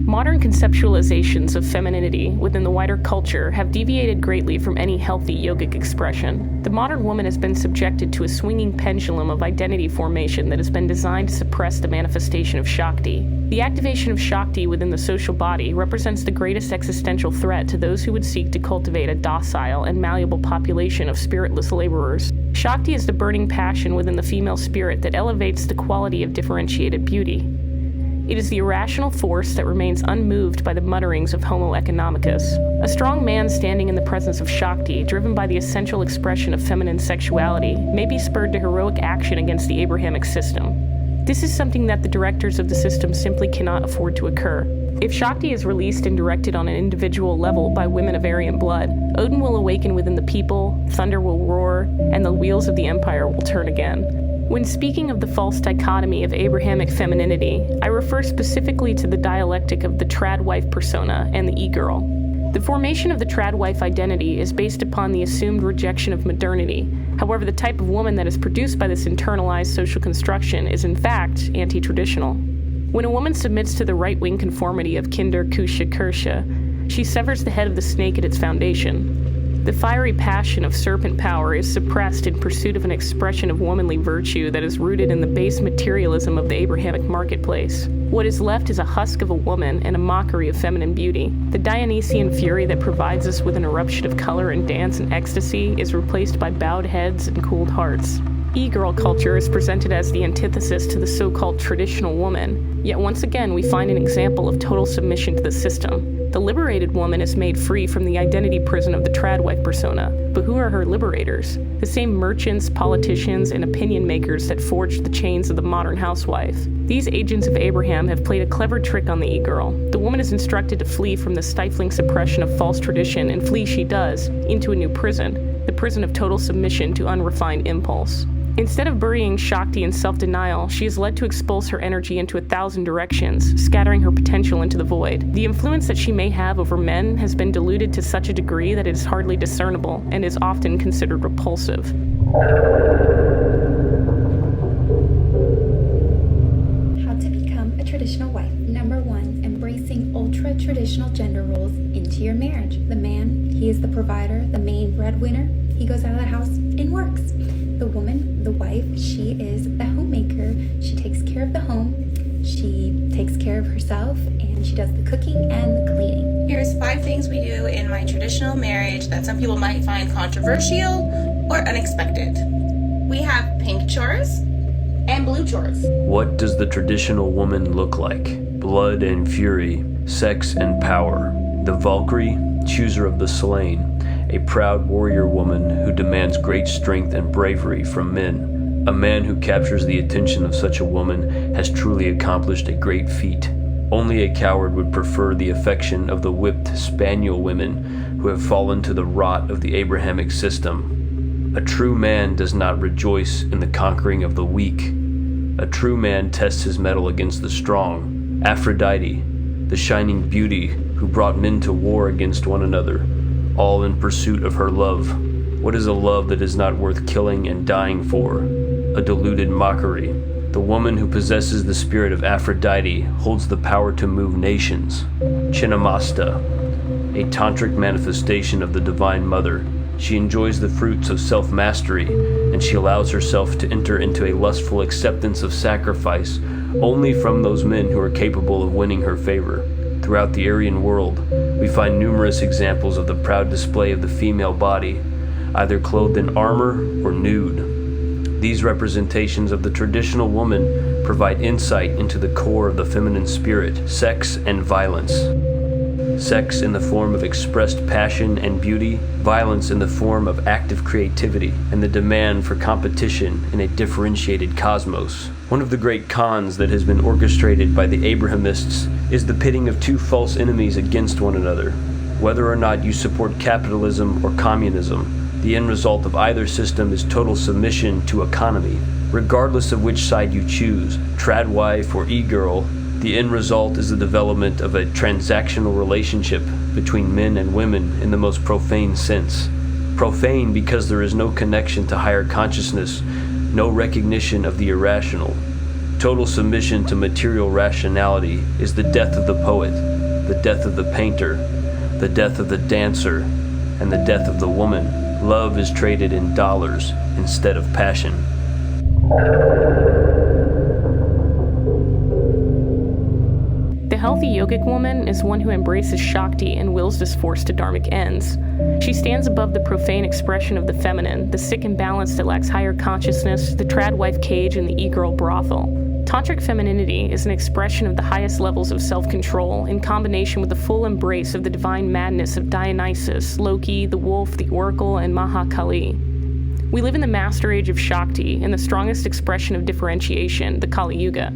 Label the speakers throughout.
Speaker 1: Modern conceptualizations of femininity within the wider culture have deviated greatly from any healthy yogic expression. The modern woman has been subjected to a swinging pendulum of identity formation that has been designed to suppress the manifestation of Shakti. The activation of Shakti within the social body represents the greatest existential threat to those who would seek to cultivate a docile and malleable population of spiritless laborers. Shakti is the burning passion within the female spirit that elevates the quality of differentiated beauty. It is the irrational force that remains unmoved by the mutterings of Homo economicus. A strong man standing in the presence of Shakti, driven by the essential expression of feminine sexuality, may be spurred to heroic action against the Abrahamic system. This is something that the directors of the system simply cannot afford to occur. If Shakti is released and directed on an individual level by women of Aryan blood, Odin will awaken within the people, thunder will roar, and the wheels of the empire will turn again. When speaking of the false dichotomy of Abrahamic femininity, I refer specifically to the dialectic of the trad wife persona and the 𝕿𝖎𝖌𝖊. The formation of the trad wife identity is based upon the assumed rejection of modernity. However, the type of woman that is produced by this internalized social construction is in fact anti-traditional. When a woman submits to the right-wing conformity of kinder kusha kursha, she severs the head of the snake at its foundation. The fiery passion of serpent power is suppressed in pursuit of an expression of womanly virtue that is rooted in the base materialism of the Abrahamic marketplace. What is left is a husk of a woman and a mockery of feminine beauty. The Dionysian fury that provides us with an eruption of color and dance and ecstasy is replaced by bowed heads and cooled hearts. E-girl culture is presented as the antithesis to the so-called traditional woman, yet once again we find an example of total submission to the system. The liberated woman is made free from the identity prison of the trad wife persona, but who are her liberators? The same merchants, politicians, and opinion makers that forged the chains of the modern housewife. These agents of Abraham have played a clever trick on the e-girl. The woman is instructed to flee from the stifling suppression of false tradition, and flee she does, into a new prison, the prison of total submission to unrefined impulse. Instead of burying Shakti in self-denial, she is led to expulse her energy into 1,000 directions, scattering her potential into the void. The influence that she may have over men has been diluted to such a degree that it is hardly discernible and is often considered repulsive.
Speaker 2: How to become a traditional wife. Number 1, embracing ultra-traditional gender roles into your marriage. The man, he is the provider, the main breadwinner. He goes out of the house and works. The woman, the wife, she is the homemaker. She takes care of the home, she takes care of herself, and she does the cooking and the cleaning.
Speaker 3: Here's 5 things we do in my traditional marriage that some people might find controversial or unexpected. We have pink chores and blue chores.
Speaker 4: What does the traditional woman look like? Blood and fury, sex and power. The Valkyrie, chooser of the slain. A proud warrior woman who demands great strength and bravery from men. A man who captures the attention of such a woman has truly accomplished a great feat. Only a coward would prefer the affection of the whipped spaniel women who have fallen to the rot of the Abrahamic system. A true man does not rejoice in the conquering of the weak. A true man tests his mettle against the strong. Aphrodite, the shining beauty who brought men to war against one another, all in pursuit of her love. What is a love that is not worth killing and dying for? A deluded mockery. The woman who possesses the spirit of Aphrodite holds the power to move nations. Chinnamasta, a tantric manifestation of the Divine Mother. She enjoys the fruits of self-mastery, and she allows herself to enter into a lustful acceptance of sacrifice only from those men who are capable of winning her favor. Throughout the Aryan world, we find numerous examples of the proud display of the female body, either clothed in armor or nude. These representations of the traditional woman provide insight into the core of the feminine spirit, sex and violence. Sex in the form of expressed passion and beauty, violence in the form of active creativity, and the demand for competition in a differentiated cosmos. One of the great cons that has been orchestrated by the Abrahamists is the pitting of 2 false enemies against one another. Whether or not you support capitalism or communism, the end result of either system is total submission to economy. Regardless of which side you choose, trad wife or e-girl, The end result is the development of a transactional relationship between men and women in the most profane sense. Profane because there is no connection to higher consciousness, no recognition of the irrational. Total submission to material rationality is the death of the poet, the death of the painter, the death of the dancer, and the death of the woman. Love is traded in dollars instead of passion.
Speaker 1: The healthy yogic woman is one who embraces Shakti and wills this force to dharmic ends. She stands above the profane expression of the feminine, the sick imbalance that lacks higher consciousness, the trad wife cage, and the e-girl brothel. Tantric femininity is an expression of the highest levels of self-control in combination with the full embrace of the divine madness of Dionysus, Loki, the wolf, the oracle, and Mahakali. We live in the master age of Shakti and the strongest expression of differentiation, the Kali Yuga.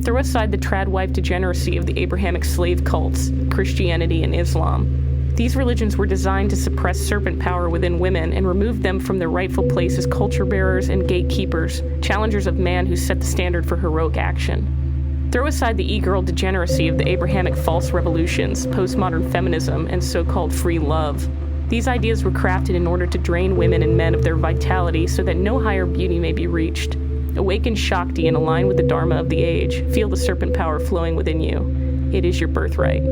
Speaker 1: Throw aside the trad wife degeneracy of the Abrahamic slave cults, Christianity, and Islam. These religions were designed to suppress serpent power within women and remove them from their rightful place as culture bearers and gatekeepers, challengers of man who set the standard for heroic action. Throw aside the e-girl degeneracy of the Abrahamic false revolutions, postmodern feminism, and so-called free love. These ideas were crafted in order to drain women and men of their vitality so that no higher beauty may be reached. Awaken Shakti and align with the Dharma of the age. Feel the serpent power flowing within you. It is your birthright.